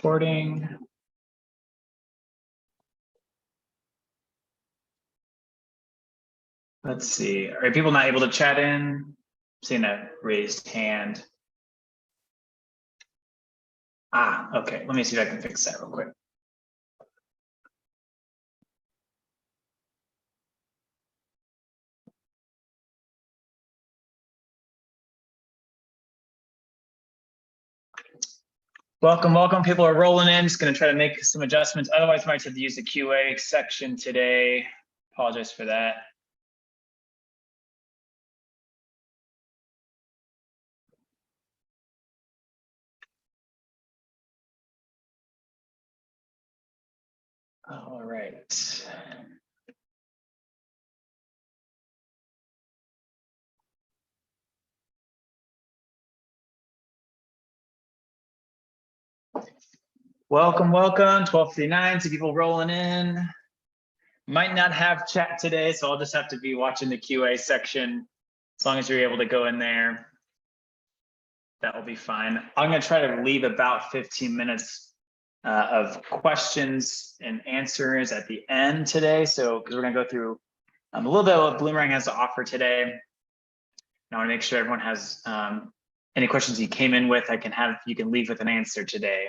recording. Let's see. Are people not able to chat in? I'm seeing a raised hand. Okay. Let me see if I can fix that real quick. Welcome, welcome. People are rolling in. Just going to try to make some adjustments. Otherwise, I might have to use the QA section today. Apologize for that. All right. Welcome, welcome. 12:59. See people rolling in. Might not have chat today, so I'll just have to be watching the QA section. As long as you're able to go in there, that will be fine. I'm going to try to leave about 15 minutes of questions and answers at the end today. So, because we're going to go through a little bit of what Bloomerang has to offer today. And I want to make sure everyone has any questions you came in with. You can leave with an answer today.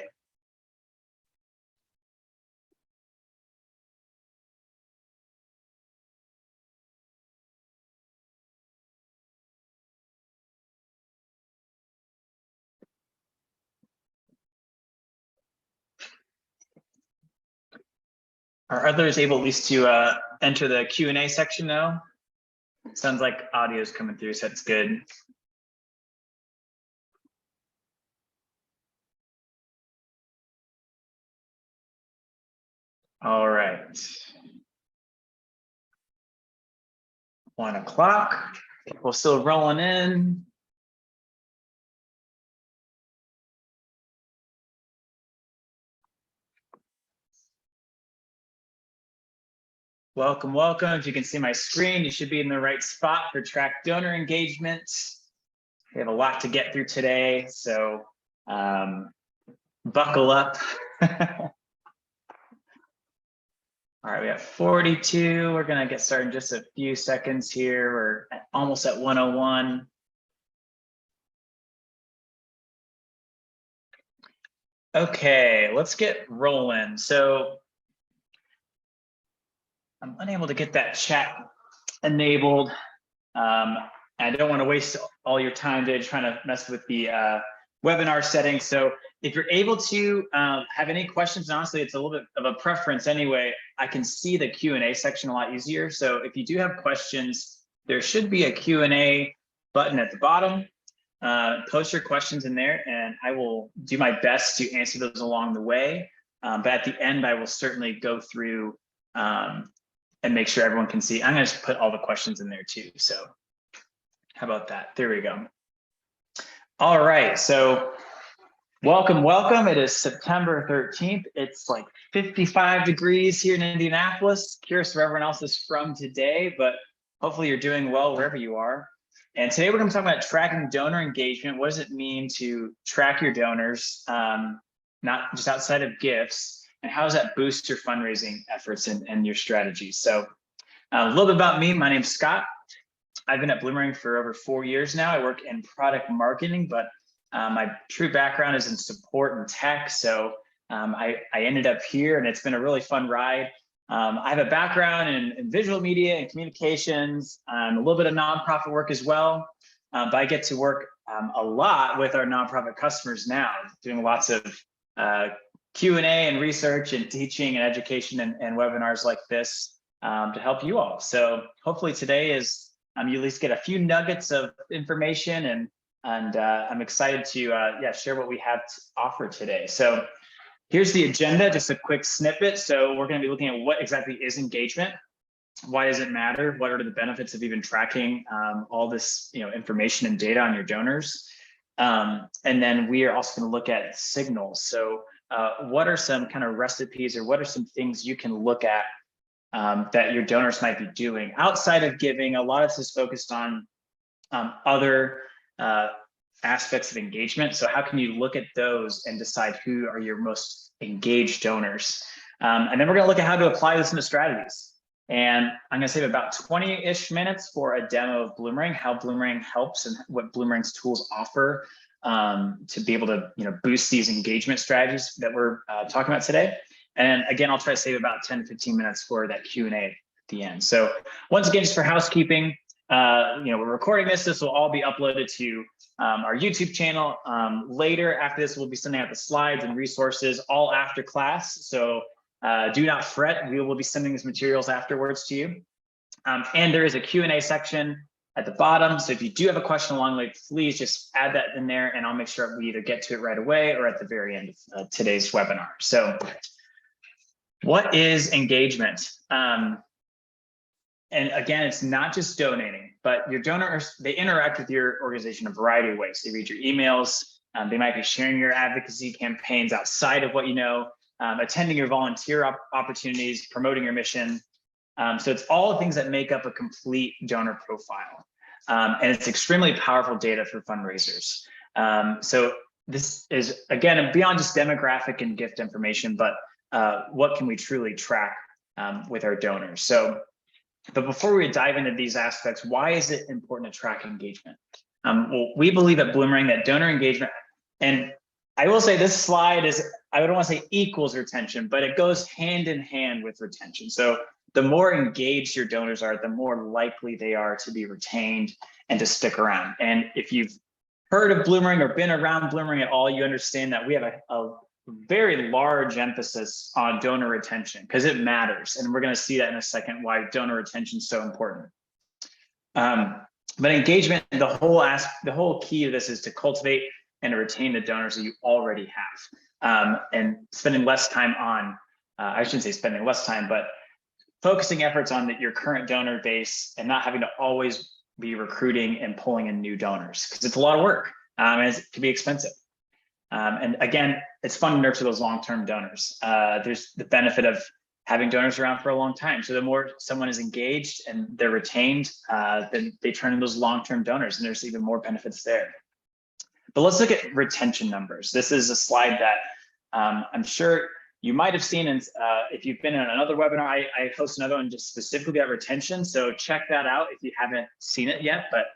Are others able at least to enter the Q&A section now? Sounds like audio is coming through, so that's good. All right. 1 o'clock. People still rolling in. Welcome, welcome. If you can see my screen, you should be in the right spot for track donor engagement. We have a lot to get through today, so buckle up. All right, we have 42. We're gonna get started in just a few seconds here. We're almost at 101. Okay, let's get rolling. So I'm unable to get that chat enabled. I don't want to waste all your time today trying to mess with the webinar settings. So if you're able to have any questions, and honestly, it's a little bit of a preference anyway, I can see the Q&A section a lot easier. So if you do have questions, there should be a Q&A button at the bottom. Post your questions in there and I will do my best to answer those along the way. But at the end, I will certainly go through and make sure everyone can see. I'm going to just put all the questions in there too. So how about that? There we go. All right. So welcome, welcome. It is September 13th. It's like 55 degrees here in Indianapolis. Curious where everyone else is from today, but hopefully you're doing well wherever you are. And today we're going to talk about tracking donor engagement. What does it mean to track your donors, not just outside of gifts? And how does that boost your fundraising efforts and your strategies? So a little bit about me. My name's Scott. I've been at Bloomerang for over 4 years now. I work in product marketing, but my true background is in support and tech. So I ended up here and it's been a really fun ride. I have a background in visual media and communications, a little bit of nonprofit work as well. But I get to work a lot with our nonprofit customers now, doing lots of Q&A and research and teaching and education and webinars like this to help you all. So hopefully today is you at least get a few nuggets of information and I'm excited to share what we have to offer today. So here's the agenda, just a quick snippet. So we're going to be looking at what exactly is engagement. Why does it matter? What are the benefits of even tracking all this information and data on your donors? And then we are also going to look at signals. So what are some kind of recipes or what are some things you can look at that your donors might be doing outside of giving? A lot of this is focused on other aspects of engagement. So how can you look at those and decide who are your most engaged donors? And then we're going to look at how to apply this into strategies. And I'm going to save about 20-ish minutes for a demo of Bloomerang, how Bloomerang helps and what Bloomerang's tools offer to be able to boost these engagement strategies that we're talking about today. And again, I'll try to save about 10 to 15 minutes for that Q&A at the end. So once again, just for housekeeping, we're recording this. This will all be uploaded to our YouTube channel. Later after this, we'll be sending out the slides and resources all after class. So do not fret. We will be sending these materials afterwards to you. And there is a Q&A section at the bottom. So if you do have a question along the way, please just add that in there and I'll make sure we either get to it right away or at the very end of today's webinar. So what is engagement? And again, it's not just donating, but your donors, they interact with your organization in a variety of ways. They read your emails. They might be sharing your advocacy campaigns outside of what you know, attending your volunteer opportunities, promoting your mission. So it's all the things that make up a complete donor profile. And it's extremely powerful data for fundraisers. So this is, again, beyond just demographic and gift information, but what can we truly track with our donors? But before we dive into these aspects, why is it important to track engagement? Well, we believe at Bloomerang that donor engagement, and I will say this slide is, I don't want to say equals retention, but it goes hand in hand with retention. So the more engaged your donors are, the more likely they are to be retained and to stick around. And if you've heard of Bloomerang or been around Bloomerang at all, you understand that we have a very large emphasis on donor retention because it matters. And we're going to see that in a second, why donor retention is so important. But engagement, the whole key of this is to cultivate and to retain the donors that you already have. And spending less time on, I shouldn't say spending less time, but focusing efforts on your current donor base and not having to always be recruiting and pulling in new donors because it's a lot of work and it can be expensive. And again, it's fun to nurture those long-term donors. There's the benefit of having donors around for a long time. So the more someone is engaged and they're retained, then they turn into those long-term donors and there's even more benefits there. But let's look at retention numbers. This is a slide that I'm sure you might have seen, and if you've been in another webinar, I host another one just specifically about retention. So check that out if you haven't seen it yet. But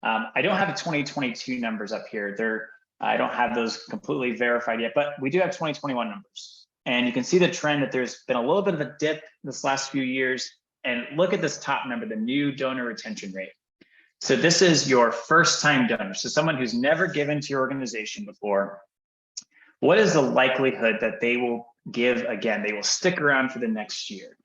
I don't have the 2022 numbers up here. I don't have those completely verified yet, but we do have 2021 numbers. And you can see the trend that there's been a little bit of a dip this last few years. And look at this top number, the new donor retention rate. So this is your first time donor. So someone who's never given to your organization before. What is the likelihood that they will give again? They will stick around for the next year.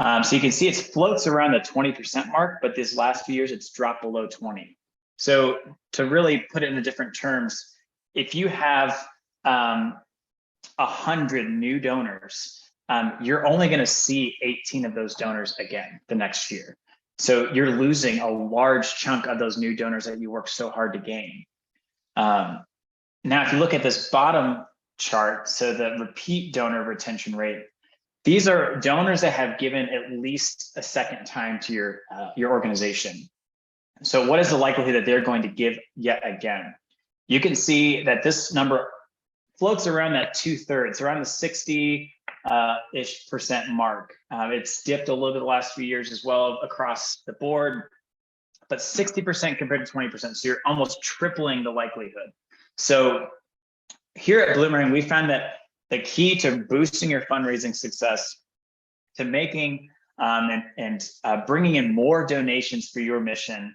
So you can see it floats around the 20% mark, but this last few years, it's dropped below 20. So to really put it into different terms, if you have 100 new donors, you're only going to see 18 of those donors again the next year. So you're losing a large chunk of those new donors that you worked so hard to gain. Now, if you look at this bottom chart, so the repeat donor retention rate, these are donors that have given at least a second time to your organization. So what is the likelihood that they're going to give yet again? You can see that this number floats around that 2/3, around the 60-ish% mark. It's dipped a little bit the last few years as well across the board, but 60% compared to 20%. So you're almost tripling the likelihood. So here at Bloomerang, we found that the key to boosting your fundraising success, to making and bringing in more donations for your mission,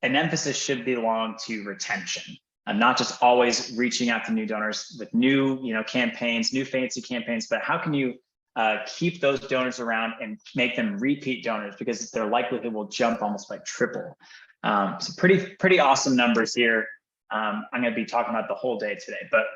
an emphasis should belong to retention. Not just always reaching out to new donors with new campaigns, new fancy campaigns, but how can you keep those donors around and make them repeat donors, because their likelihood will jump almost by triple. So pretty awesome numbers here. I'm going to be talking about the whole day today, but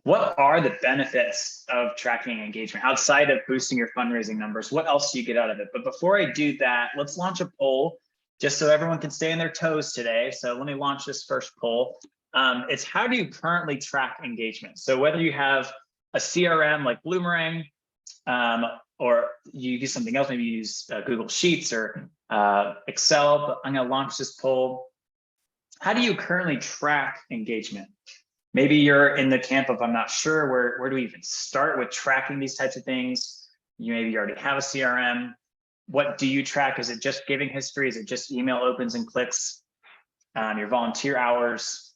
what are the benefits of tracking engagement outside of boosting your fundraising numbers? What else do you get out of it? But before I do that, let's launch a poll just so everyone can stay on their toes today. So let me launch this first poll. It's how do you currently track engagement? So whether you have a CRM like Bloomerang, or you use something else, maybe you use Google Sheets or Excel, but I'm going to launch this poll. how do you currently track engagement? Maybe you're in the camp of, I'm not sure, where do we even start with tracking these types of things? You maybe already have a CRM. What do you track? Is it just giving history? Is it just email opens and clicks? Your volunteer hours,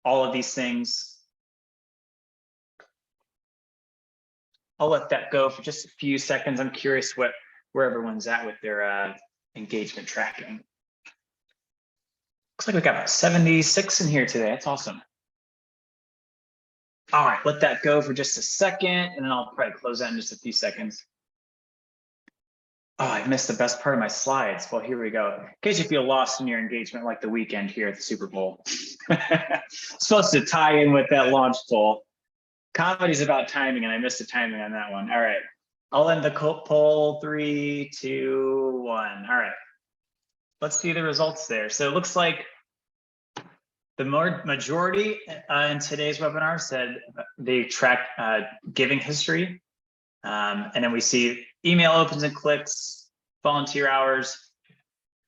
all of these things. I'll let that go for just a few seconds. I'm curious where everyone's at with their engagement tracking. Looks like we got 76 in here today. That's awesome. All right, let that go for just a second, and then I'll probably close that in just a few seconds. Oh, I missed the best part of my slides. Well, here we go. In case you feel lost in your engagement, like the weekend here at the Super Bowl. Supposed to tie in with that launch poll. Comedy's about timing, and I missed the timing on that one. All right, I'll end the poll. 3, 2, 1. All right, let's see the results there. So it looks like the majority in today's webinar said they track giving history. And then we see email opens and clicks, volunteer hours,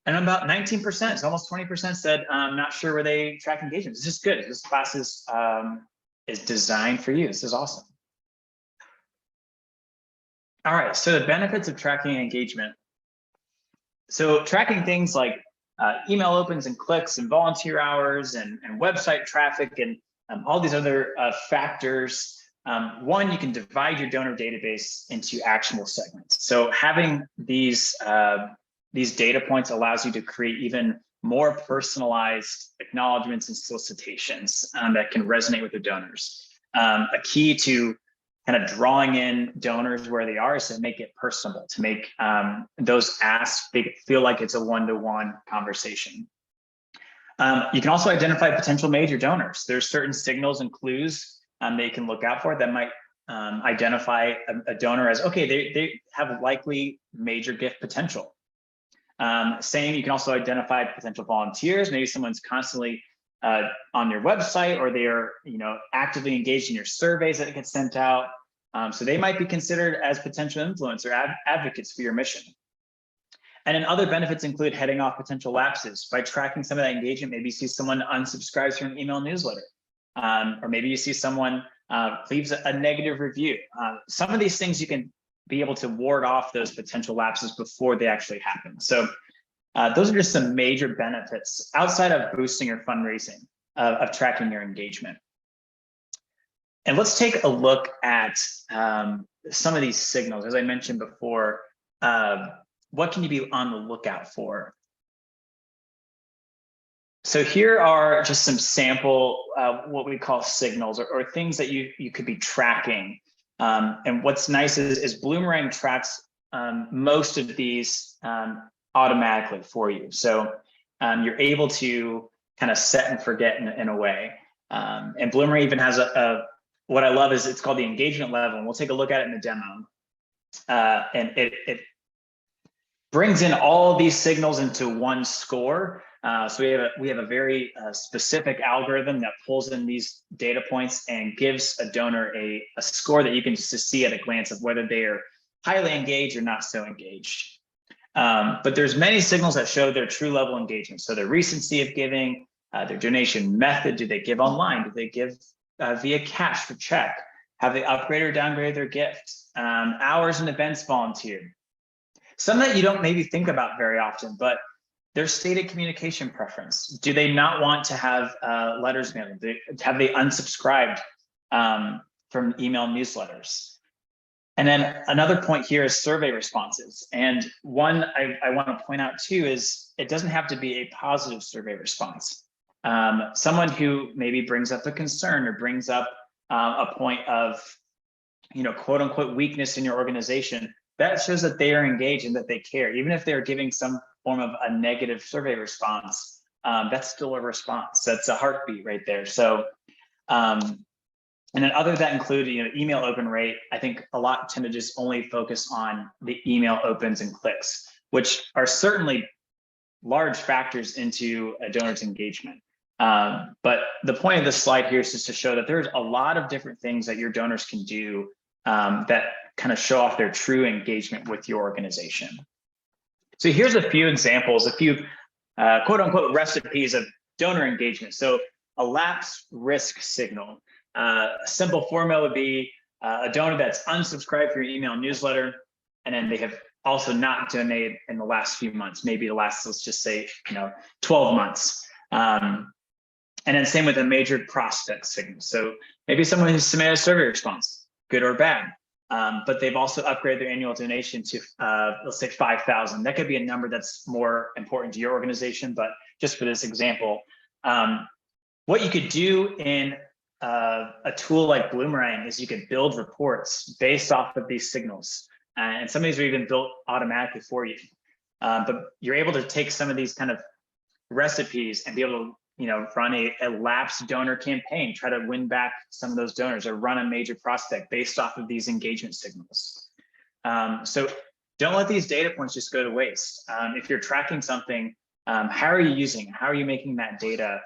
and about 19%, so almost 20% said, I'm not sure where they track engagement. It's just good. This class is designed for you. This is awesome. All right, so the benefits of tracking engagement. So tracking things like email opens and clicks and volunteer hours and website traffic and all these other factors. One, you can divide your donor database into actionable segments. So having these data points allows you to create even more personalized acknowledgements and solicitations that can resonate with the donors. A key to kind of drawing in donors where they are is to make it personable, to make those asks feel like it's a one-to-one conversation. You can also identify potential major donors. There's certain signals and clues they can look out for that might identify a donor as, okay, they have likely major gift potential. Same, you can also identify potential volunteers. Maybe someone's constantly on your website, or they are, actively engaged in your surveys that get sent out. So they might be considered as potential influencers or advocates for your mission. And then other benefits include heading off potential lapses. By tracking some of that engagement, maybe you see someone unsubscribes from an email newsletter, or maybe you see someone leaves a negative review. Some of these things you can be able to ward off those potential lapses before they actually happen. So those are just some major benefits outside of boosting your fundraising of tracking your engagement. And let's take a look at some of these signals. As I mentioned before, what can you be on the lookout for? So here are just some sample, what we call signals or things that you could be tracking. And what's nice is Bloomerang tracks most of these automatically for you. So you're able to kind of set and forget in a way. And Bloomerang even has what I love is it's called the engagement level. And we'll take a look at it in the demo. And it brings in all of these signals into one score. So we have a very specific algorithm that pulls in these data points and gives a donor a score that you can just see at a glance of whether they are highly engaged or not so engaged. But there's many signals that show their true level engagement. So the recency of giving, their donation method, do they give online? Do they give via cash for check? Have they upgraded or downgraded their gift? Hours and events volunteered. Some that you don't maybe think about very often, but their stated communication preference. Do they not want to have letters mailed? Have they unsubscribed from email newsletters? And then another point here is survey responses. And one I want to point out too is it doesn't have to be a positive survey response. Someone who maybe brings up a concern or brings up a point of, quote unquote weakness in your organization, that shows that they are engaged and that they care. Even if they're giving some form of a negative survey response, that's still a response. That's a heartbeat right there. So, and then other that include, email open rate. I think a lot tend to just only focus on the email opens and clicks, which are certainly large factors into a donor's engagement. But the point of this slide here is just to show that there's a lot of different things that your donors can do that kind of show off their true engagement with your organization. So here's a few examples, a few quote unquote recipes of donor engagement. So a lapse risk signal. A simple formula would be a donor that's unsubscribed for your email newsletter, and then they have also not donated in the last few months, maybe the last, let's just say, 12 months. And then same with a major prospect signal. So maybe someone who's submitted a survey response, good or bad, but they've also upgraded their annual donation to, let's say 5,000. That could be a number that's more important to your organization, but just for this example, what you could do in a tool like Bloomerang is you could build reports based off of these signals. And some of these are even built automatically for you. But you're able to take some of these kind of recipes and be able to run a lapsed donor campaign, try to win back some of those donors, or run a major prospect based off of these engagement signals. So don't let these data points just go to waste. If you're tracking something, how are you using it? How are you making that data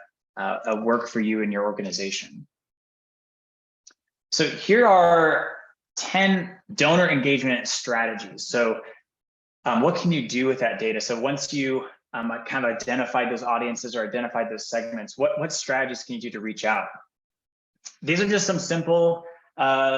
work for you and your organization? So here are 10 donor engagement strategies. So what can you do with that data? So once you kind of identified those audiences or identified those segments, what strategies can you do to reach out? These are just some simple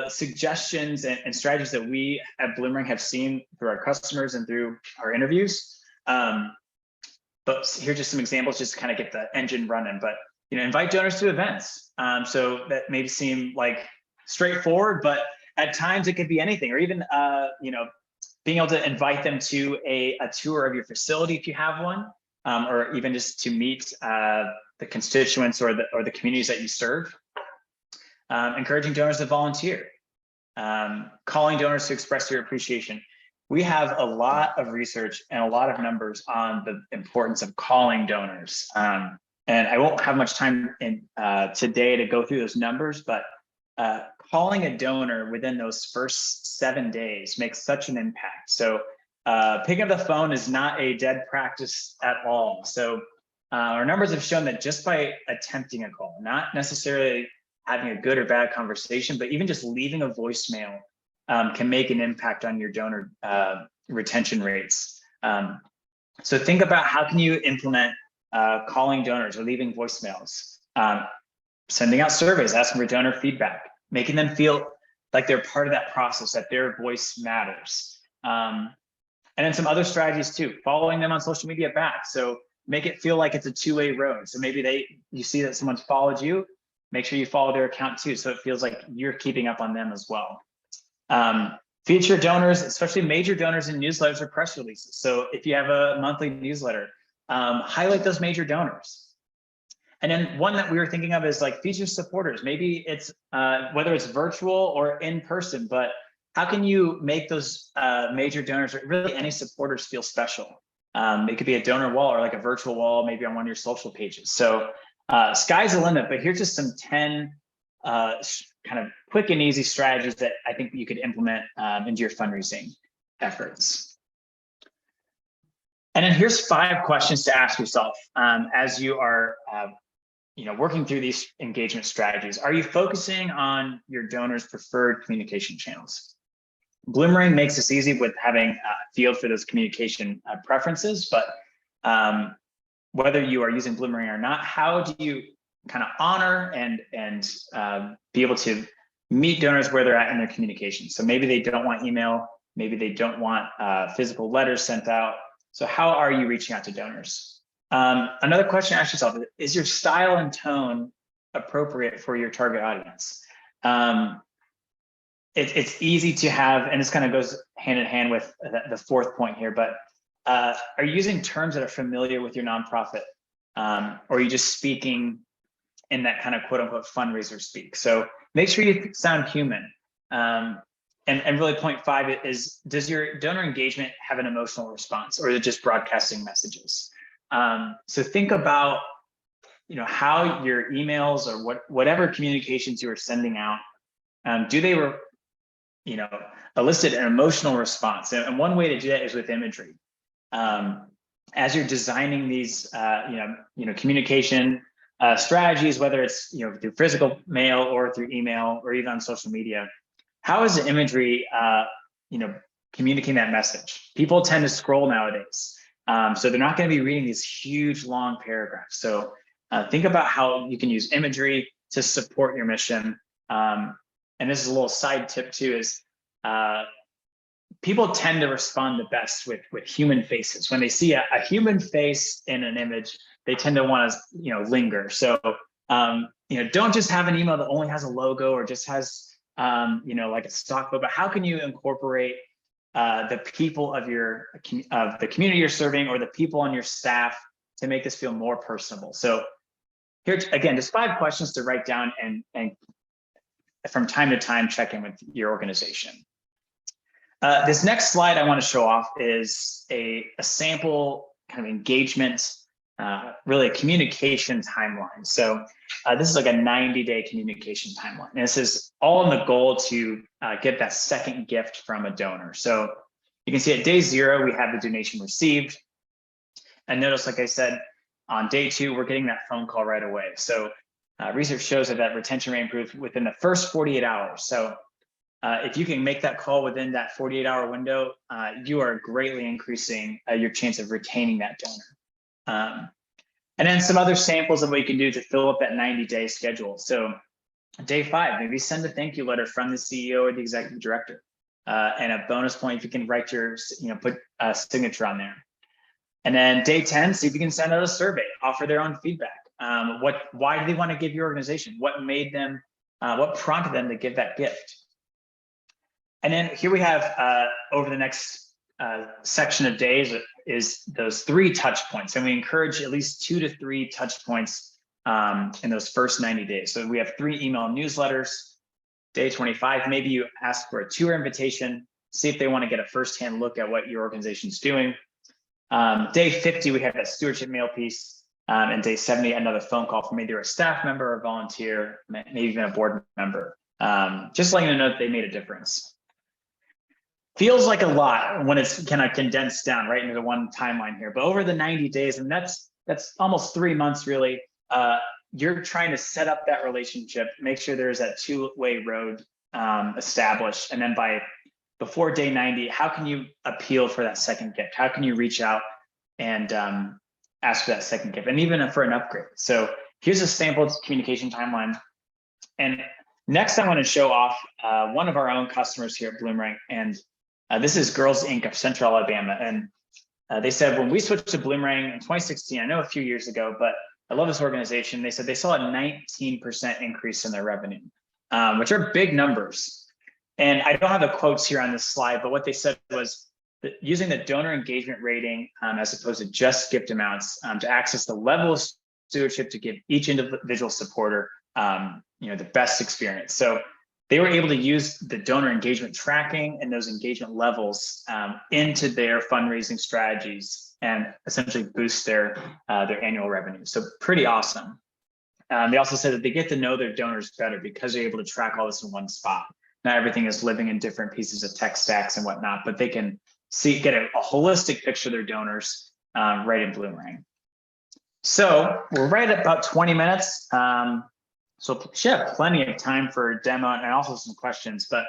suggestions and strategies that we at Bloomerang have seen through our customers and through our interviews. But here's just some examples just to kind of get the engine running. But invite donors to events. So that may seem like straightforward, but at times it could be anything, or even being able to invite them to a tour of your facility if you have one, or even just to meet the constituents or the communities that you serve. Encouraging donors to volunteer. Calling donors to express your appreciation. We have a lot of research and a lot of numbers on the importance of calling donors. And I won't have much time today to go through those numbers, but calling a donor within those first 7 days makes such an impact. So picking up the phone is not a dead practice at all. So our numbers have shown that just by attempting a call, not necessarily having a good or bad conversation, but even just leaving a voicemail can make an impact on your donor retention rates. So think about how can you implement calling donors or leaving voicemails, sending out surveys, asking for donor feedback, making them feel like they're part of that process, that their voice matters. And then some other strategies too, following them on social media back. So make it feel like it's a two-way road. So maybe you see that someone's followed you, make sure you follow their account too, so it feels like you're keeping up on them as well. Feature donors, especially major donors in newsletters or press releases. So if you have a monthly newsletter, highlight those major donors. And then one that we were thinking of is like feature supporters. Maybe it's whether it's virtual or in person, but how can you make those major donors, or really any supporters, feel special? It could be a donor wall or like a virtual wall, maybe on one of your social pages. So sky's the limit, but here's just some 10 kind of quick and easy strategies that I think you could implement into your fundraising efforts. And then here's 5 questions to ask yourself as you are working through these engagement strategies. Are you focusing on your donors' preferred communication channels? Bloomerang makes this easy with having a field for those communication preferences, but whether you are using Bloomerang or not, how do you kind of honor and be able to meet donors where they're at in their communication? So maybe they don't want email, maybe they don't want physical letters sent out. So how are you reaching out to donors? Another question to ask yourself, is your style and tone appropriate for your target audience? It's easy to have, and this kind of goes hand in hand with the 4th point here, but are you using terms that are familiar with your nonprofit? Or are you just speaking in that kind of quote unquote fundraiser speak? So make sure you sound human. And really point 5 is, does your donor engagement have an emotional response, or is it just broadcasting messages? So think about, how your emails or whatever communications you are sending out, do they elicit an emotional response? And one way to do that is with imagery. As you're designing these, communication strategies, whether it's through physical mail or through email or even on social media, how is the imagery communicating that message? People tend to scroll nowadays, so they're not going to be reading these huge long paragraphs. So think about how you can use imagery to support your mission. And this is a little side tip too, is people tend to respond the best with human faces. When they see a human face in an image, they tend to want to, linger. So, don't just have an email that only has a logo or just has, like a stock photo, but how can you incorporate the people of the community you're serving or the people on your staff to make this feel more personable? So here, again, just 5 questions to write down and from time to time check in with your organization. This next slide I want to show off is a sample kind of engagement, really a communication timeline. So this is like a 90-day communication timeline. And this is all in the goal to get that second gift from a donor. So you can see at day 0, we have the donation received. And notice, like I said, on day 2, we're getting that phone call right away. So research shows that retention rate improves within the first 48 hours. So if you can make that call within that 48-hour window, you are greatly increasing your chance of retaining that donor. And then some other samples of what you can do to fill up that 90-day schedule. So day 5, maybe send a thank you letter from the CEO or the executive director. And a bonus point if you can write your, put a signature on there. And then day 10, see if you can send out a survey, offer their own feedback. Why do they want to give your organization? What made them, what prompted them to give that gift? And then here we have over the next section of days is those 3 touch points. And we encourage at least 2 to 3 touch points in those first 90 days. So we have 3 email newsletters. Day 25, maybe you ask for a tour invitation, see if they want to get a firsthand look at what your organization's doing. Day 50, we have that stewardship mail piece. And day 70, another phone call from either a staff member or volunteer, maybe even a board member, just letting them know that they made a difference. Feels like a lot when it's kind of condensed down right into the one timeline here, but over the 90 days, and that's almost 3 months really, you're trying to set up that relationship, make sure there's that 2-way road established, and then before day 90, how can you appeal for that second gift? How can you reach out and ask for that second gift, and even for an upgrade? So here's a sample communication timeline. And next, I want to show off one of our own customers here at Bloomerang, and this is Girls Inc. of Central Alabama. And they said when we switched to Bloomerang in 2016, I know a few years ago, but I love this organization. They said they saw a 19% increase in their revenue, which are big numbers. And I don't have the quotes here on this slide, but what they said was that using the donor engagement rating as opposed to just gift amounts to access the level of stewardship to give each individual supporter the best experience. So they were able to use the donor engagement tracking and those engagement levels into their fundraising strategies and essentially boost their annual revenue. So pretty awesome. They also said that they get to know their donors better because they're able to track all this in one spot. Not everything is living in different pieces of tech stacks and whatnot, but they can get a holistic picture of their donors right in Bloomerang. So we're right at about 20 minutes. So we should have plenty of time for a demo and also some questions, but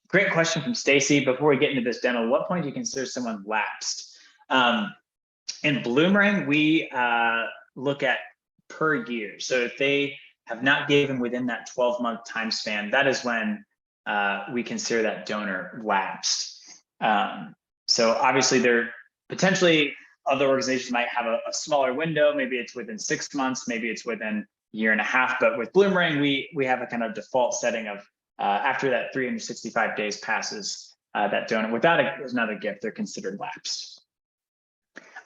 great question from Stacy. Before we get into this demo, what point do you consider someone lapsed? In Bloomerang, we look at per year. So if they have not given within that 12-month time span, that is when we consider that donor lapsed. So obviously there potentially other organizations might have a smaller window. Maybe it's within 6 months, maybe it's within a year and a half. But with Bloomerang, we have a kind of default setting of after that 365 days passes, that donor without another gift, they're considered lapsed.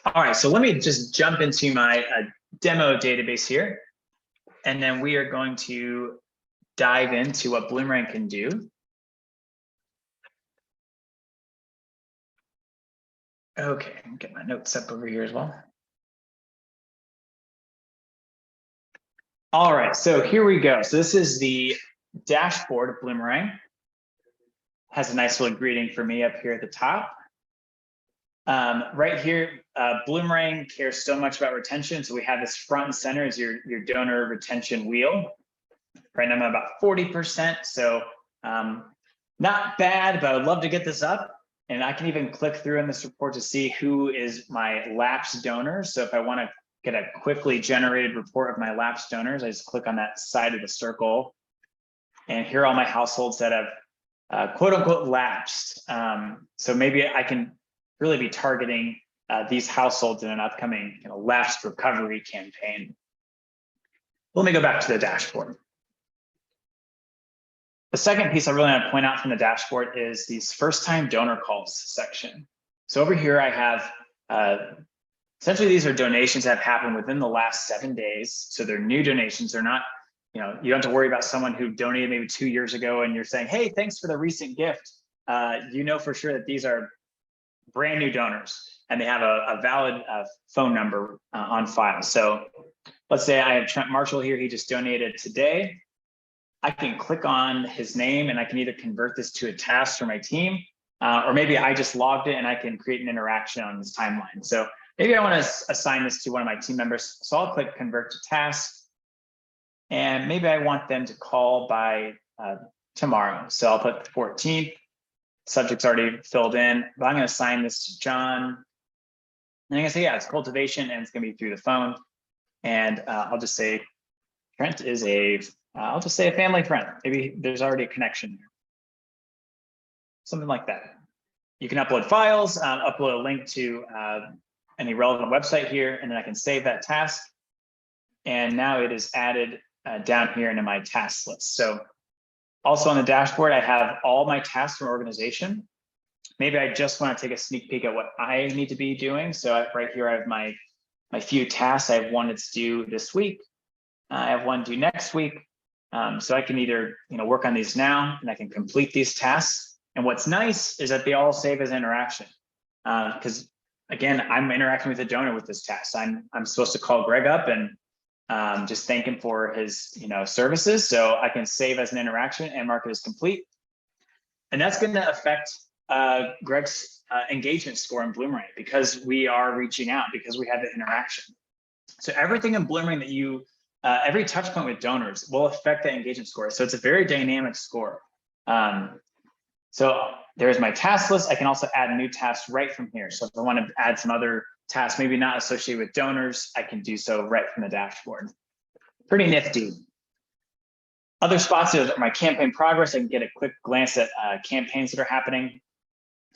All right, so let me just jump into my demo database here. And then we are going to dive into what Bloomerang can do. Okay, get my notes up over here as well. All right, so here we go. So this is the dashboard of Bloomerang. Has a nice little greeting for me up here at the top. Right here, Bloomerang cares so much about retention. So we have this front and center is your donor retention wheel. Right now I'm at about 40%. So not bad, but I'd love to get this up. And I can even click through in this report to see who is my lapsed donor. So if I want to get a quickly generated report of my lapsed donors. I just click on that side of the circle, and here are all my households that have quote unquote lapsed. So maybe I can really be targeting these households in an upcoming lapsed recovery campaign. Let me go back to the dashboard. The second piece I really want to point out from the dashboard is these first-time donor calls section. So over here I have, essentially these are donations that have happened within the last 7 days. So they're new donations. They're not, you don't have to worry about someone who donated maybe 2 years ago and you're saying, hey, thanks for the recent gift. You know for sure that these are brand new donors and they have a valid phone number on file. So let's say I have Trent Marshall here. He just donated today. I can click on his name and I can either convert this to a task for my team, or maybe I just logged it and I can create an interaction on this timeline. So maybe I want to assign this to one of my team members. So I'll click convert to task. And maybe I want them to call by tomorrow. So I'll put the 14th. Subject's already filled in, but I'm going to assign this to John. And I'm going to say, yeah, it's cultivation and it's going to be through the phone. And I'll just say Trent is I'll just say a family friend. Maybe there's already a connection there. Something like that. You can upload files, upload a link to any relevant website here, and then I can save that task. And now it is added down here into my tasks list. So also on the dashboard, I have all my tasks from organization. Maybe I just want to take a sneak peek at what I need to be doing. So right here, I have my few tasks. I have one that's due this week. I have one due next week. So I can either work on these now and I can complete these tasks. And what's nice is that they all save as interaction. Because again, I'm interacting with a donor with this task. I'm supposed to call Greg up and just thank him for his services. So I can save as an interaction and mark it as complete. And that's going to affect Greg's engagement score in Bloomerang because we are reaching out, because we have the interaction. So everything in Bloomerang that every touch point with donors will affect the engagement score. So it's a very dynamic score. So there's my task list. I can also add new tasks right from here. So if I want to add some other tasks, maybe not associated with donors, I can do so right from the dashboard. Pretty nifty. Other spots are my campaign progress. I can get a quick glance at campaigns that are happening,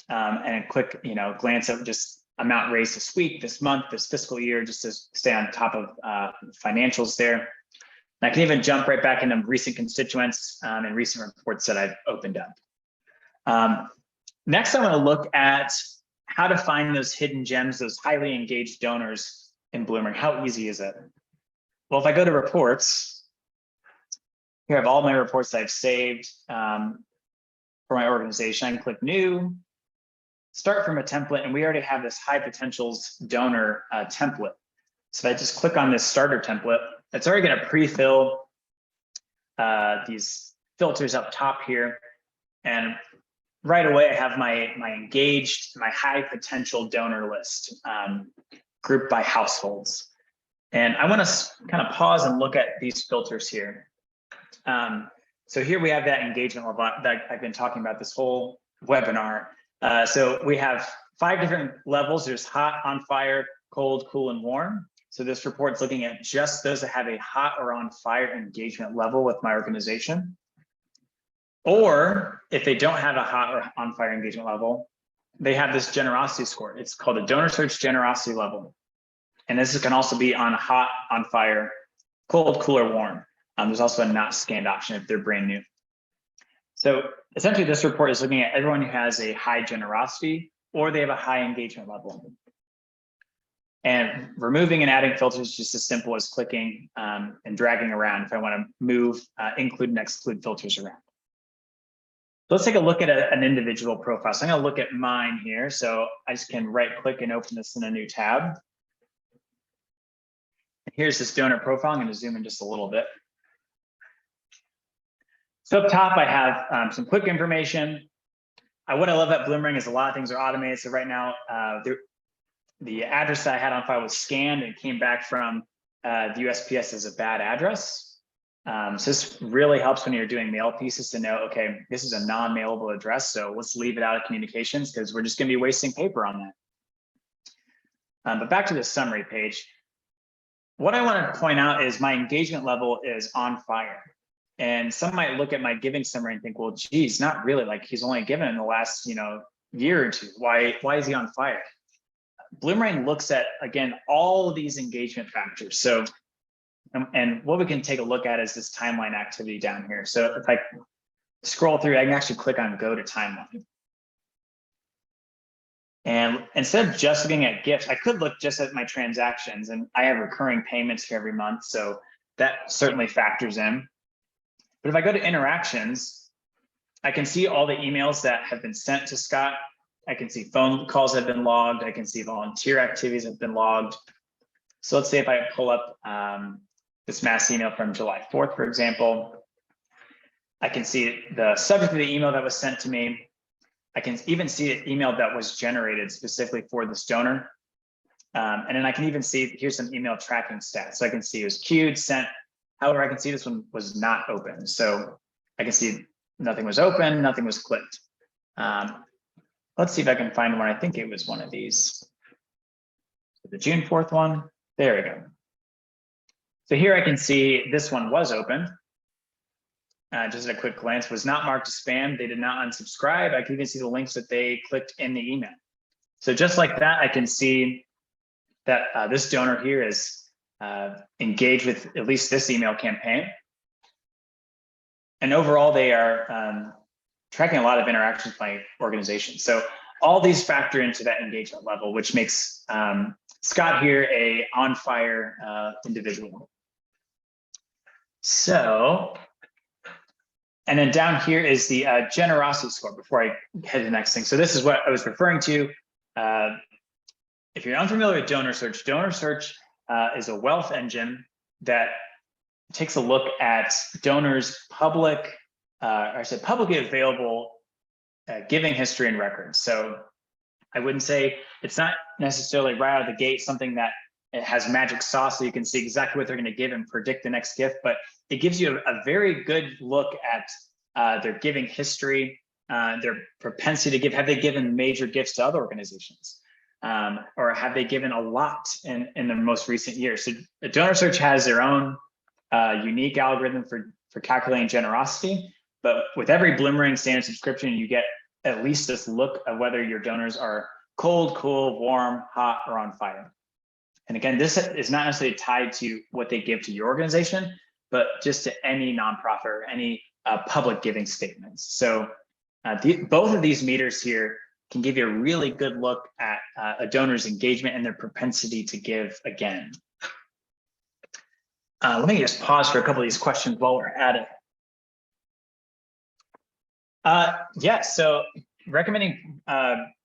and a quick glance at just amount raised this week, this month, this fiscal year, just to stay on top of financials there. And I can even jump right back into recent constituents and recent reports that I've opened up. Next, I want to look at how to find those hidden gems, those highly engaged donors in Bloomerang. How easy is it? Well, if I go to reports, here I have all my reports that I've saved for my organization. I can click new, start from a template, and we already have this high potentials donor template. So if I just click on this starter template, it's already going to pre-fill these filters up top here. And right away, I have my engaged, my high potential donor list grouped by households. And I want to kind of pause and look at these filters here. So here we have that engagement level that I've been talking about this whole webinar. So we have 5 different levels. There's hot, on fire, cold, cool, and warm. So this report's looking at just those that have a hot or on fire engagement level with my organization. Or if they don't have a hot or on fire engagement level, they have this generosity score. It's called a donor search generosity level. And this can also be on hot, on fire, cold, cool, or warm. There's also a not scanned option if they're brand new. So essentially this report is looking at everyone who has a high generosity or they have a high engagement level. And removing and adding filters is just as simple as clicking and dragging around if I want to move, include and exclude filters around. So let's take a look at an individual profile. So I'm going to look at mine here. So I just can right click and open this in a new tab. Here's this donor profile. I'm going to zoom in just a little bit. So up top, I have some quick information. What I love about Bloomerang is a lot of things are automated. So right now, the address that I had on file was scanned and came back from the USPS as a bad address. So this really helps when you're doing mail pieces to know, okay, this is a non-mailable address. So let's leave it out of communications because we're just going to be wasting paper on that. But back to the summary page. what I want to point out is my engagement level is on fire. And some might look at my giving summary and think, well, geez, not really. Like he's only given in the last, year or two. Why is he on fire? Bloomerang looks at, again, all of these engagement factors. So, and what we can take a look at is this timeline activity down here. So if I scroll through, I can actually click on go to timeline. And instead of just looking at gifts, I could look just at my transactions, and I have recurring payments here every month. So that certainly factors in. But if I go to interactions, I can see all the emails that have been sent to Scott. I can see phone calls that have been logged. I can see volunteer activities that have been logged. So let's say if I pull up this mass email from July 4th, for example, I can see the subject of the email that was sent to me. I can even see an email that was generated specifically for this donor. And then I can even see, here's some email tracking stats. So I can see it was queued, sent. However, I can see this one was not open. So I can see nothing was open, nothing was clicked. Let's see if I can find one. I think it was one of these. The June 4th one. There we go. So here I can see this one was open. Just at a quick glance, was not marked as spam. They did not unsubscribe. I can even see the links that they clicked in the email. So just like that, I can see that this donor here is engaged with at least this email campaign. And overall, they are tracking a lot of interactions with my organization. So all these factor into that engagement level, which makes Scott here a on fire individual. So, and then down here is the generosity score before I head to the next thing. So this is what I was referring to. If you're unfamiliar with donor search is a wealth engine that takes a look at donors' publicly available giving history and records. So I wouldn't say it's not necessarily right out of the gate something that it has magic sauce so you can see exactly what they're going to give and predict the next gift, but it gives you a very good look at their giving history, their propensity to give. Have they given major gifts to other organizations? Or have they given a lot in the most recent years? So donor search has their own unique algorithm for calculating generosity, but with every Bloomerang standard subscription, you get at least this look at whether your donors are cold, cool, warm, hot, or on fire. And again, this is not necessarily tied to what they give to your organization, but just to any nonprofit or any public giving statements. So both of these meters here can give you a really good look at a donor's engagement and their propensity to give again. Let me just pause for a couple of these questions while we're at it. Yeah, so recommending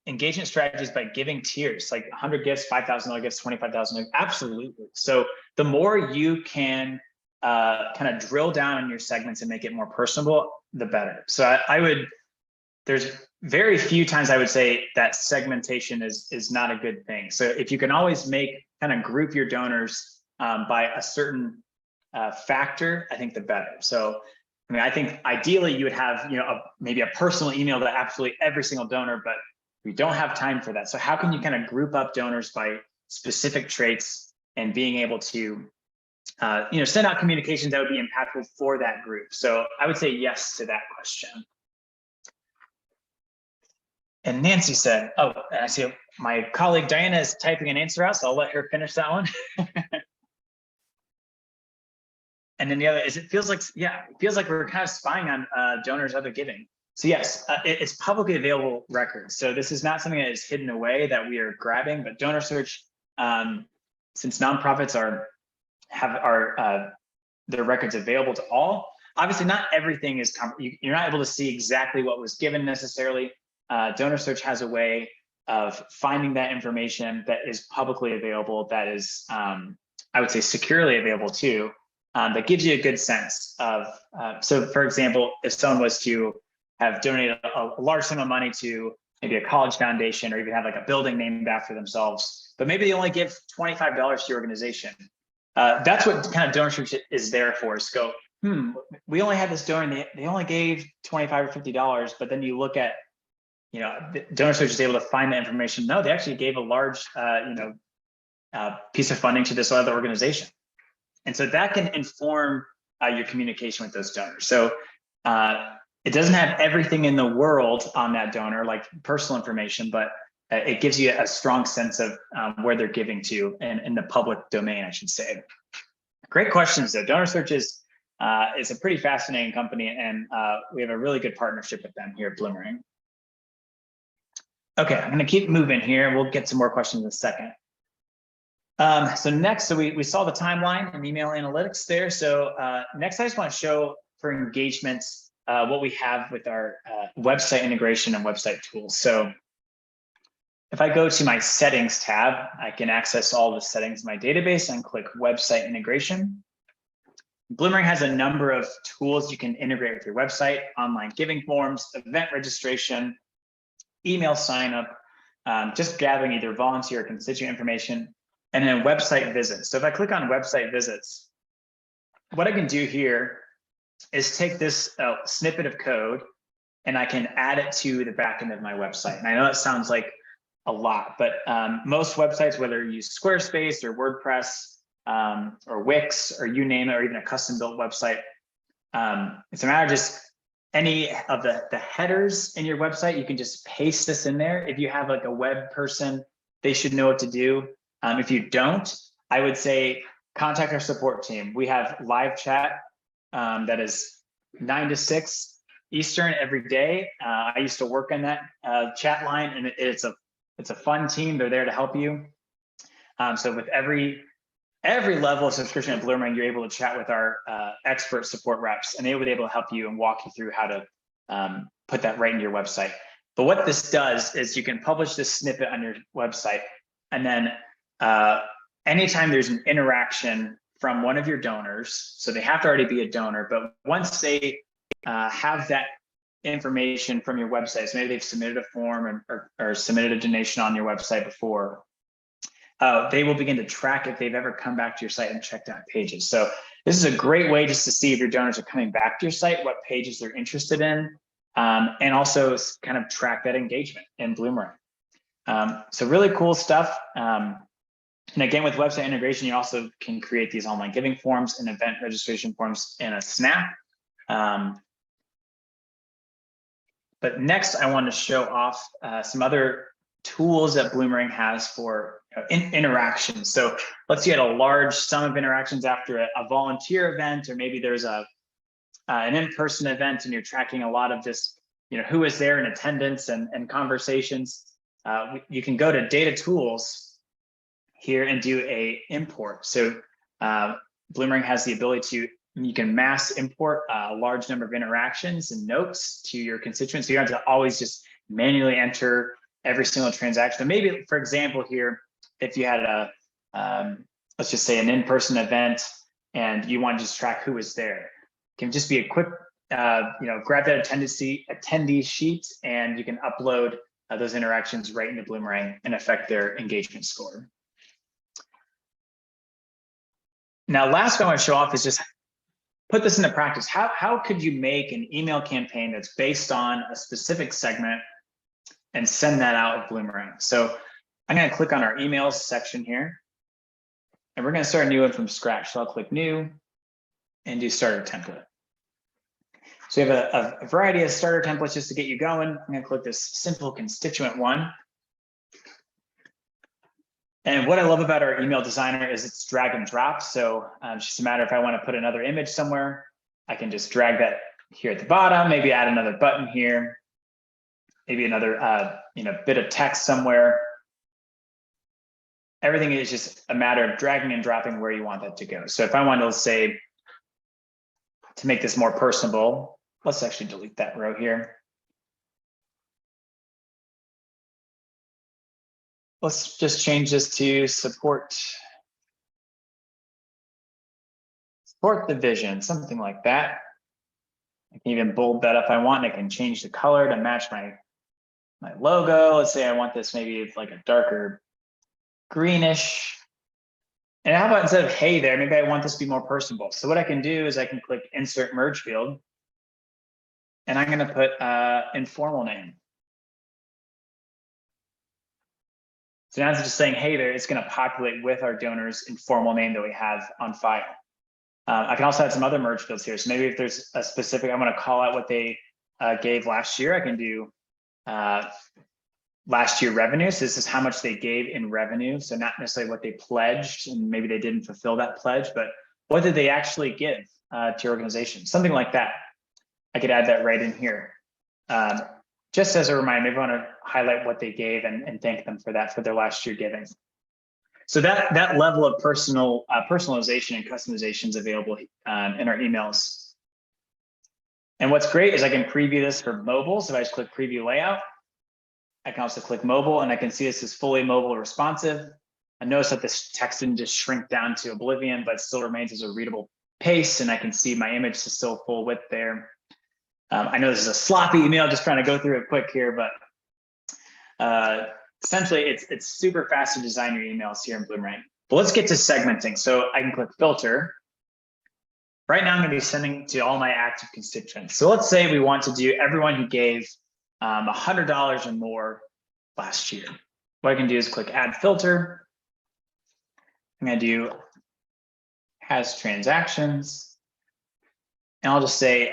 engagement strategies by giving tiers, like 100 gifts, $5,000 gifts, $25,000, absolutely. So the more you can kind of drill down on your segments and make it more personable, the better. So there's very few times I would say that segmentation is not a good thing. So if you can always kind of group your donors by a certain factor, I think the better. So, I mean, I think ideally you would have, maybe a personal email to absolutely every single donor, but we don't have time for that. So how can you kind of group up donors by specific traits and being able to, send out communications that would be impactful for that group? So I would say yes to that question. And Nancy said, oh, and I see my colleague Diana is typing an answer out, so I'll let her finish that one. And then the other is, it feels like we're kind of spying on donors' other giving. So yes, it's publicly available records. So this is not something that is hidden away that we are grabbing, but donor search, since nonprofits have their records available to all, obviously not everything is, you're not able to see exactly what was given necessarily. Donor search has a way of finding that information that is publicly available, that is, I would say, securely available too. That gives you a good sense of, so for example, if someone was to have donated a large sum of money to maybe a college foundation, or even have like a building named after themselves, but maybe they only give $25 to your organization. That's what kind of donor search is there for, is go, we only had this donor, they only gave $25 or $50, but then you look at, the donor search is able to find the information. No, they actually gave a large, piece of funding to this other organization. And so that can inform your communication with those donors. So it doesn't have everything in the world on that donor, like personal information, but it gives you a strong sense of where they're giving to in the public domain, I should say. Great questions, though. Donor Search is a pretty fascinating company, and we have a really good partnership with them here at Bloomerang. Okay, I'm going to keep moving here. We'll get some more questions in a second. So next, we saw the timeline and email analytics there. So next, I just want to show for engagements what we have with our website integration and website tools. So if I go to my settings tab, I can access all the settings in my database and click website integration. Bloomerang has a number of tools you can integrate with your website: online giving forms, event registration, email sign up, just gathering either volunteer or constituent information, and then website visits. So if I click on website visits, what I can do here is take this snippet of code and I can add it to the backend of my website. And I know that sounds like a lot, but most websites, whether you use Squarespace or WordPress or Wix or you name it, or even a custom built website, it's a matter of just any of the headers in your website, you can just paste this in there. If you have like a web person, they should know what to do. If you don't, I would say contact our support team. We have live chat that is 9 to 6 Eastern every day. I used to work on that chat line, and it's a fun team. They're there to help you. So with every level of subscription at Bloomerang, you're able to chat with our expert support reps, and they will be able to help you and walk you through how to put that right into your website. But what this does is you can publish this snippet on your website, and then anytime there's an interaction from one of your donors, so they have to already be a donor, but once they have that information from your website, so maybe they've submitted a form or submitted a donation on your website before, they will begin to track if they've ever come back to your site and checked out pages. So this is a great way just to see if your donors are coming back to your site, what pages they're interested in, and also kind of track that engagement in Bloomerang. So really cool stuff. And again, with website integration, you also can create these online giving forms and event registration forms in a snap. But next, I want to show off some other tools that Bloomerang has for interactions. So let's say you had a large sum of interactions after a volunteer event, or maybe there's an in-person event and you're tracking a lot of just who is there in attendance and conversations. You can go to data tools here and do a import. So Bloomerang has the ability you can mass import a large number of interactions and notes to your constituents. So you don't have to always just manually enter every single transaction. But maybe, for example, here, if you had let's just say an in-person event and you want to just track who was there, it can just be a quick, grab that attendee sheet, and you can upload those interactions right into Bloomerang and affect their engagement score. Now, last thing I want to show off is just put this into practice. How could you make an email campaign that's based on a specific segment and send that out with Bloomerang? So I'm going to click on our emails section here, and we're going to start a new one from scratch. So I'll click new and do starter template. So we have a variety of starter templates just to get you going. I'm going to click this simple constituent one. And what I love about our email designer is it's drag and drop. So it's just a matter if I want to put another image somewhere, I can just drag that here at the bottom, maybe add another button here, maybe another bit of text somewhere. Everything is just a matter of dragging and dropping where you want that to go. So if I want to say, to make this more personable, let's actually delete that row here. Let's just change this to support the vision, something like that. I can even bold that if I want. I can change the color to match my logo. Let's say I want this maybe like a darker greenish. And how about instead of hey there, maybe I want this to be more personable. So what I can do is I can click insert merge field, and I'm going to put informal name. So now it's just saying, hey there, it's going to populate with our donor's informal name that we have on file. I can also add some other merge fields here. So maybe if there's a specific, I'm going to call out what they gave last year. I can do last year revenue. So this is how much they gave in revenue. So not necessarily what they pledged, and maybe they didn't fulfill that pledge, but what did they actually give to your organization? Something like that. I could add that right in here. Just as a reminder, maybe I want to highlight what they gave and thank them for that, for their last year giving. So that level of personalization and customization is available in our emails. And what's great is I can preview this for mobile. So if I just click preview layout, I can also click mobile, and I can see this is fully mobile responsive. I notice that this text didn't just shrink down to oblivion, but still remains as a readable pace, and I can see my image is still full width there. I know this is a sloppy email, just trying to go through it quick here, but essentially it's super fast to design your emails here in Bloomerang. But let's get to segmenting. So I can click filter. Right now I'm going to be sending to all my active constituents. So let's say we want to do everyone who gave $100 or more last year. What I can do is click add filter. I'm going to do has transactions, and I'll just say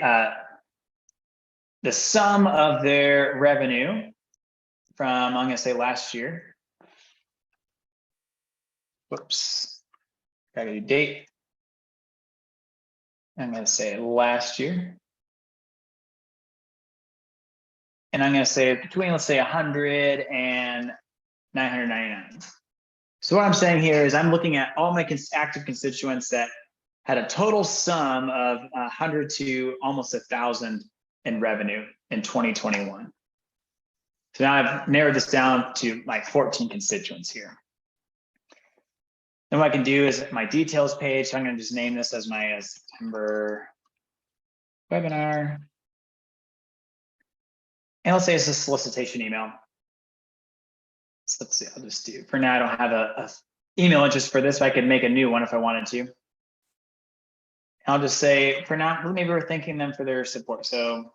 the sum of their revenue from, I'm going to say last year. Whoops, got to do date. I'm going to say last year. And I'm going to say between, let's say 100 and 999. So what I'm saying here is I'm looking at all my active constituents that had a total sum of 100 to almost 1,000 in revenue in 2021. So now I've narrowed this down to like 14 constituents here. Then what I can do is my details page. So I'm going to just name this as my September webinar. And let's say it's a solicitation email. So let's see, I'll just do, for now, I don't have a email interest for this, but I could make a new one if I wanted to. I'll just say, for now, maybe we're thanking them for their support. So,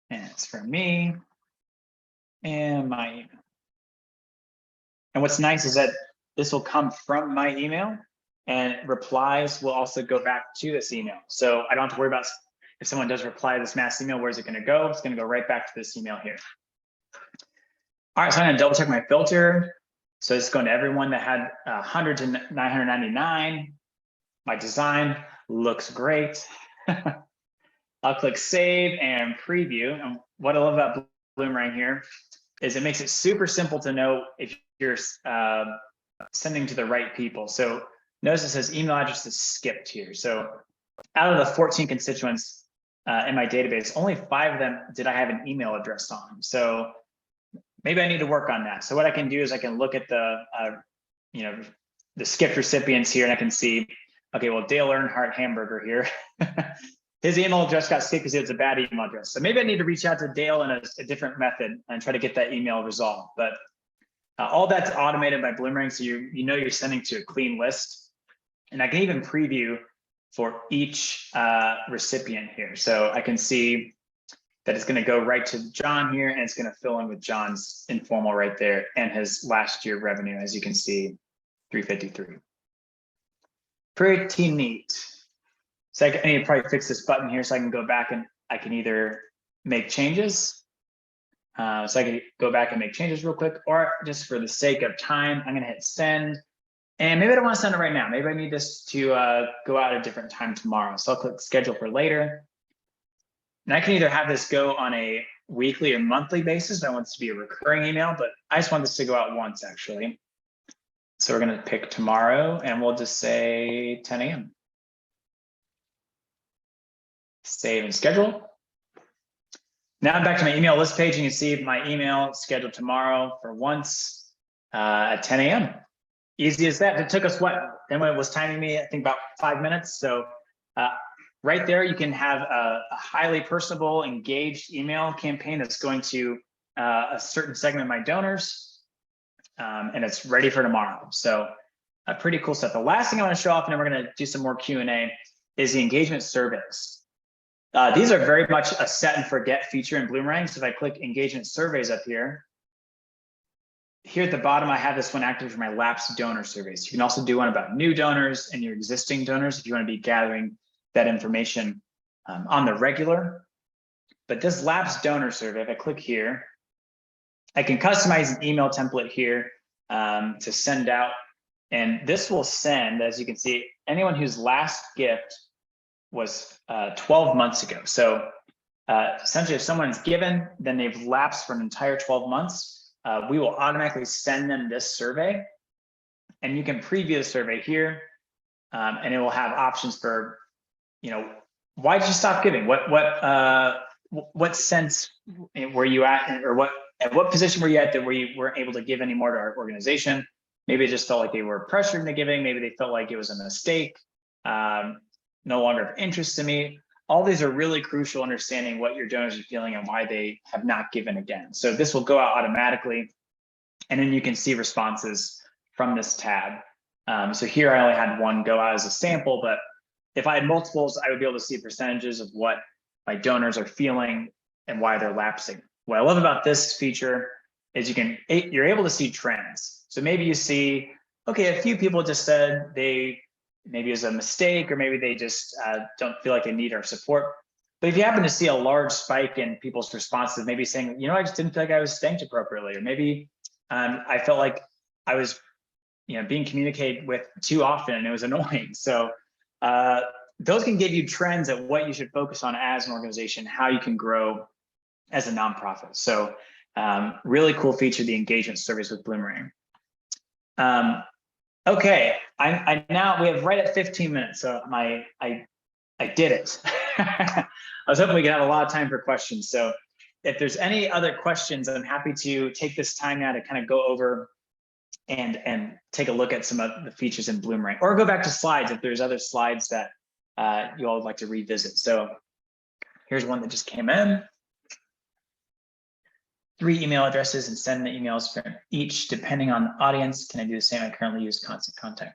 and it's from me and my email. And what's nice is that this will come from my email, and replies will also go back to this email. So I don't have to worry about if someone does reply to this mass email, where's it going to go? It's going to go right back to this email here. All right, so I'm going to double check my filter. So it's going to everyone that had 100 to 999. My design looks great. I'll click save and preview. And what I love about Bloomerang here is it makes it super simple to know if you're sending to the right people. So notice it says email address is skipped here. So out of the 14 constituents in my database, only 5 of them did I have an email address on. So maybe I need to work on that. So what I can do is I can look at the, the skipped recipients here, and I can see, okay, well, Dale Earnhardt Hamburger here, his email address got skipped because it was a bad email address. So maybe I need to reach out to Dale in a different method and try to get that email resolved. But all that's automated by Bloomerang, so you know you're sending to a clean list. And I can even preview for each recipient here. So I can see that it's going to go right to John here, and it's going to fill in with John's informal right there and his last year revenue, as you can see, 353. Pretty neat. So I need to probably fix this button here so I can go back and I can either make changes. So I can go back and make changes real quick, or just for the sake of time, I'm going to hit send. And maybe I don't want to send it right now. Maybe I need this to go out at a different time tomorrow. So I'll click schedule for later. And I can either have this go on a weekly or monthly basis. I want this to be a recurring email, but I just want this to go out once, actually. So we're going to pick tomorrow, and we'll just say 10 a.m. Save and schedule. Now I'm back to my email list page, and you see my email scheduled tomorrow for once at 10 a.m. Easy as that. It took us what? Then it was timing me, I think about 5 minutes. So right there, you can have a highly personable, engaged email campaign that's going to a certain segment of my donors, and it's ready for tomorrow. So pretty cool stuff. The last thing I want to show off, and then we're going to do some more Q&A, is the engagement surveys. These are very much a set and forget feature in Bloomerang. So if I click engagement surveys up here, here at the bottom, I have this one active for my lapsed donor surveys. You can also do one about new donors and your existing donors if you want to be gathering that information on the regular. But this lapsed donor survey, if I click here, I can customize an email template here to send out. And this will send, as you can see, anyone whose last gift was 12 months ago. So essentially, if someone's given, then they've lapsed for an entire 12 months, we will automatically send them this survey. And you can preview the survey here, and it will have options for, why did you stop giving? What sense were you at, or at what position were you at that where you weren't able to give any more to our organization? Maybe it just felt like they were pressured into giving. Maybe they felt like it was a mistake, no longer of interest to me. All these are really crucial, understanding what your donors are feeling and why they have not given again. So this will go out automatically, and then you can see responses from this tab. So here I only had one go out as a sample, but if I had multiples, I would be able to see percentages of what my donors are feeling and why they're lapsing. What I love about this feature is you're able to see trends. So maybe you see, okay, a few people just said maybe it was a mistake, or maybe they just don't feel like they need our support. But if you happen to see a large spike in people's responses, maybe saying, I just didn't feel like I was thanked appropriately, or maybe I felt like I was being communicated with too often and it was annoying. So those can give you trends at what you should focus on as an organization, how you can grow as a nonprofit. So really cool feature, the engagement surveys with Bloomerang. Okay, I now we have right at 15 minutes, so I did it. I was hoping we could have a lot of time for questions. So if there's any other questions, I'm happy to take this time now to kind of go over and take a look at some of the features in Bloomerang, or go back to slides if there's other slides that you all would like to revisit. So here's one that just came in. 3 email addresses and send the emails from each depending on the audience. Can I do the same? I currently use Constant Contact.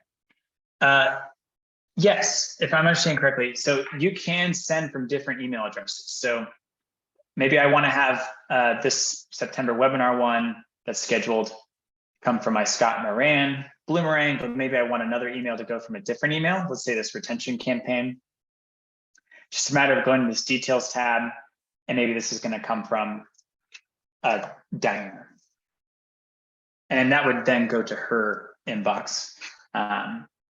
Yes, if I'm understanding correctly. So you can send from different email addresses. So maybe I want to have this September webinar one that's scheduled come from my Scott Moran Bloomerang, but maybe I want another email to go from a different email. Let's say this retention campaign. Just a matter of going to this details tab, and maybe this is going to come from Diana. And that would then go to her inbox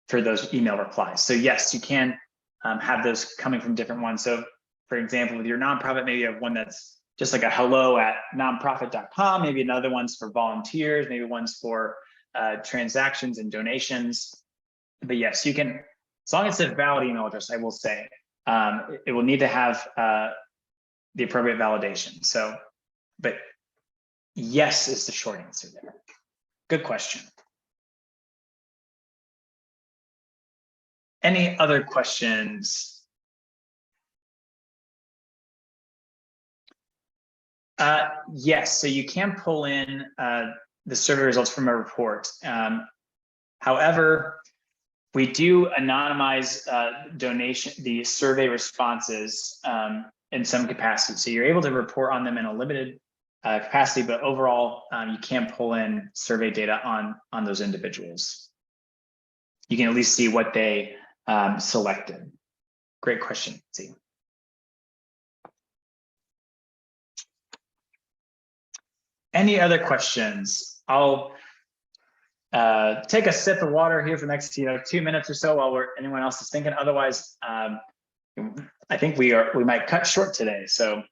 for those email replies. So yes, you can have those coming from different ones. So for example, with your nonprofit, maybe you have one that's just like a hello@nonprofit.com, maybe another one's for volunteers, maybe one's for transactions and donations. But yes, you can, as long as it's a valid email address, I will say, it will need to have the appropriate validation. So, but yes is the short answer there. Good question. Any other questions? Yes, so you can pull in the survey results from a report. However, we do anonymize the survey responses in some capacity. So you're able to report on them in a limited capacity, but overall, you can pull in survey data on those individuals. You can at least see what they selected. Great question, see. Any other questions? I'll take a sip of water here for the next 2 minutes or so while anyone else is thinking. Otherwise, I think we might cut short today. So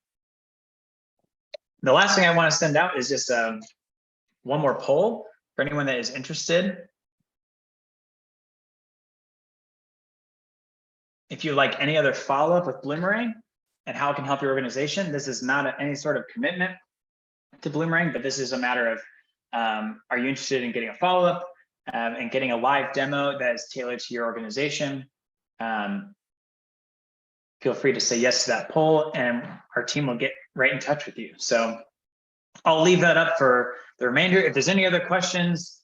the last thing I want to send out is just one more poll for anyone that is interested. If you like any other follow-up with Bloomerang and how it can help your organization, this is not any sort of commitment to Bloomerang, but this is a matter of, are you interested in getting a follow-up and getting a live demo that is tailored to your organization? Feel free to say yes to that poll, and our team will get right in touch with you. So I'll leave that up for the remainder. If there's any other questions,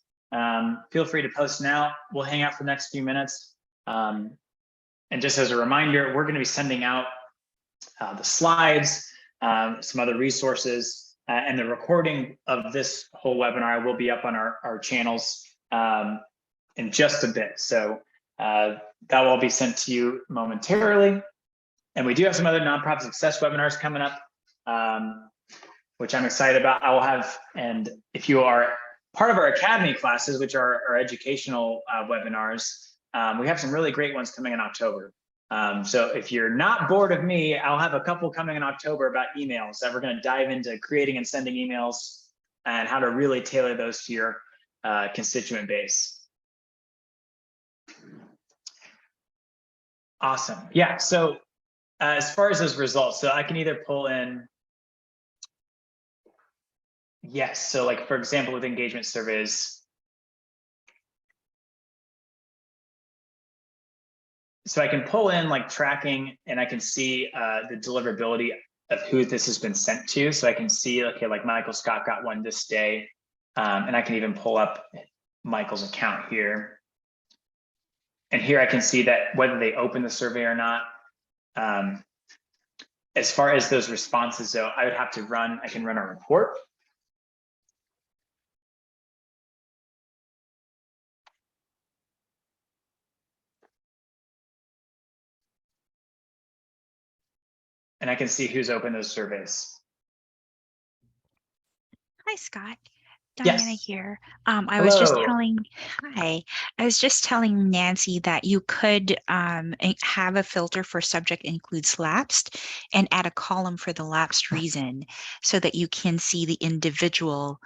feel free to post now. We'll hang out for the next few minutes. And just as a reminder, we're going to be sending out the slides, some other resources and the recording of this whole webinar will be up on our channels in just a bit. So that will all be sent to you momentarily. And we do have some other nonprofit success webinars coming up, which I'm excited about. I will have, and if you are part of our academy classes, which are our educational webinars, we have some really great ones coming in October. So if you're not bored of me, I'll have a couple coming in October about emails that we're going to dive into creating and sending emails and how to really tailor those to your constituent base. Awesome. Yeah. So as far as those results, so I can either pull in. Yes. So like, for example, with engagement surveys. So I can pull in like tracking, and I can see the deliverability of who this has been sent to. So I can see, okay, like Michael Scott got one this day. And I can even pull up Michael's account here. And here I can see that whether they open the survey or not. As far as those responses, though, I would have to run, I can run a report. And I can see who's opened those surveys. Hi, Scott. Diana Yes. here. Hello. I was just telling Nancy that you could have a filter for subject includes lapsed and add a column for the lapsed reason so that you can see the individual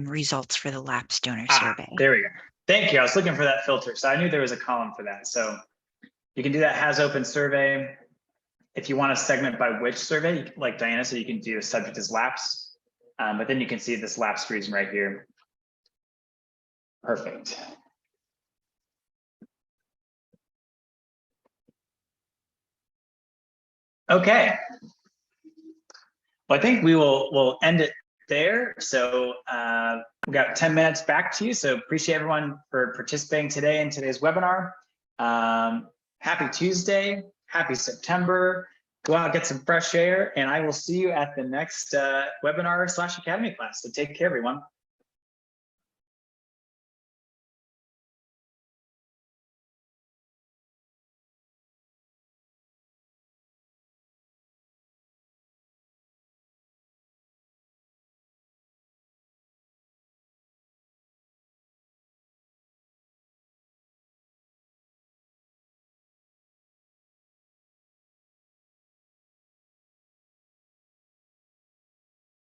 results for the lapsed donor survey. There we go. Thank you. I was looking for that filter. So I knew there was a column for that. So you can do that has open survey. If you want to segment by which survey, like Diana, so you can do a subject as lapsed. But then you can see this lapsed reason right here. Perfect. Okay. Well, I think we'll end it there. So we got 10 minutes back to you. So appreciate everyone for participating today in today's webinar. Happy Tuesday. Happy September. Go out, get some fresh air, and I will see you at the next webinar / academy class. So take care, everyone.